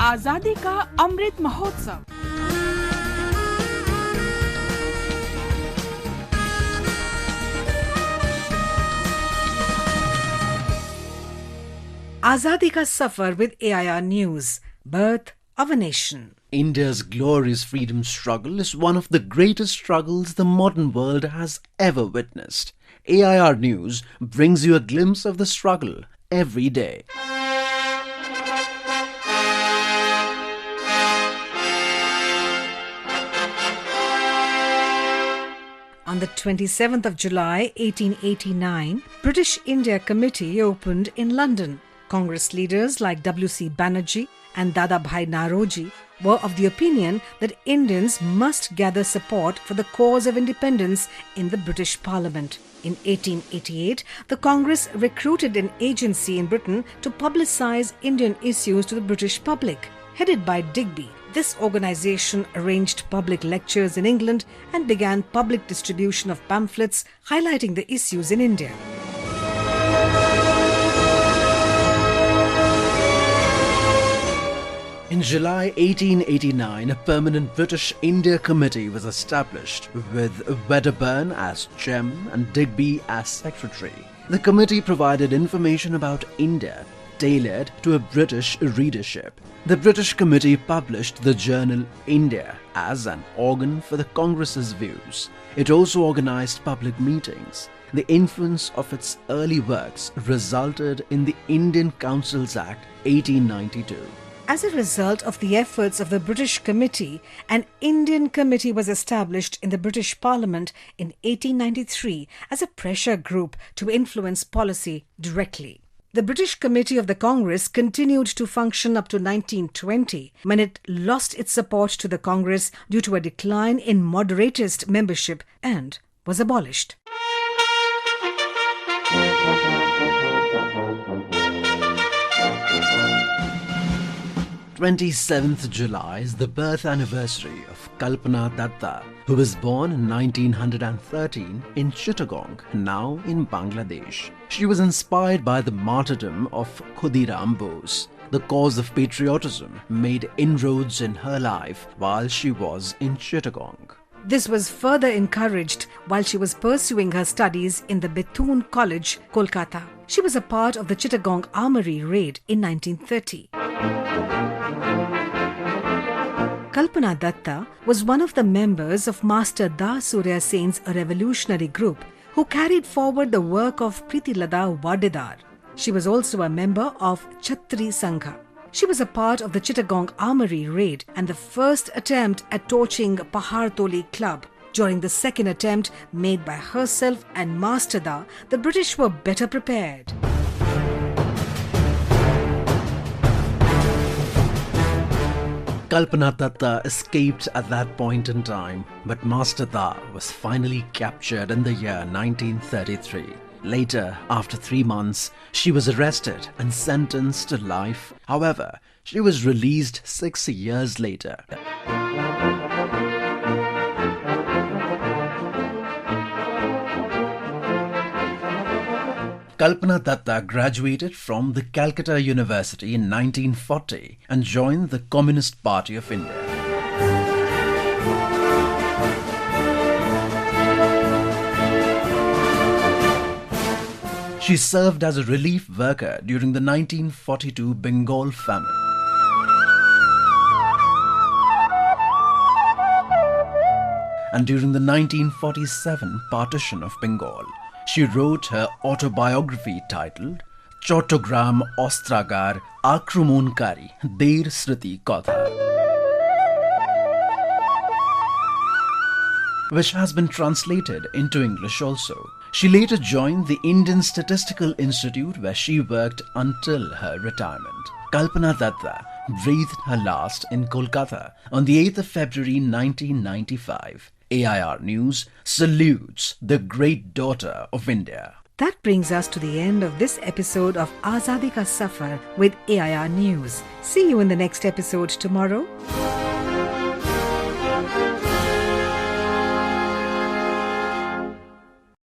आजादी का Amrit Mahotsav. Azadi ka Safar with AIR News. Birth of a Nation. India's glorious freedom struggle is one of the greatest struggles the modern world has ever witnessed. AIR News brings you a glimpse of the struggle every day. On the 27th of July 1889, British India Committee opened in London. Congress leaders like W.C. Banerjee and Dadabhai Naoroji were of the opinion that Indians must gather support for the cause of independence in the British Parliament. In 1888, the Congress recruited an agency in Britain to publicise Indian issues to the British public. Headed by Digby, this organisation arranged public lectures in England and began public distribution of pamphlets highlighting the issues in India. In July 1889, a permanent British India Committee was established with Wedderburn as chairman and Digby as secretary. The committee provided information about India tailored to a British readership. The British Committee published the journal India as an organ for the Congress's views. It also organised public meetings. The influence of its early works resulted in the Indian Councils Act 1892. As a result of the efforts of the British Committee, an Indian Committee was established in the British Parliament in 1893 as a pressure group to influence policy directly. The British Committee of the Congress continued to function up to 1920, when it lost its support to the Congress due to a decline in moderatist membership and was abolished. 27th July is the birth anniversary of Kalpana Datta, who was born in 1913 in Chittagong, now in Bangladesh. She was inspired by the martyrdom of Khudiram Bose. The cause of patriotism made inroads in her life while she was in Chittagong. This was further encouraged while she was pursuing her studies in the Bethune College, Kolkata. She was a part of the Chittagong Armoury raid in 1930. Kalpana Datta was one of the members of Master Da Surya Sen's revolutionary group who carried forward the work of Pritilata Waddedar. She was also a member of Chattri Sangha. She was a part of the Chittagong Armoury raid and the first attempt at torching Pahartoli Club. During the second attempt made by herself and Master Da, the British were better prepared. Kalpana Datta escaped at that point in time, but Master Da was finally captured in the year 1933. Later, after 3 months, she was arrested and sentenced to life. However, she was released 6 years later. Kalpana Datta graduated from the Calcutta University in 1940 and joined the Communist Party of India. She served as a relief worker during the 1942 Bengal famine. And during the 1947 partition of Bengal. She wrote her autobiography titled Chottogram Astragar Akarmankari Dersmriti Kotha, which has been translated into English also. She later joined the Indian Statistical Institute, where she worked until her retirement. Kalpana Datta breathed her last in Kolkata on the 8th of February 1995. AIR News salutes the great daughter of India. That brings us to the end of this episode of Azadi Ka Safar with AIR News. See you in the next episode tomorrow.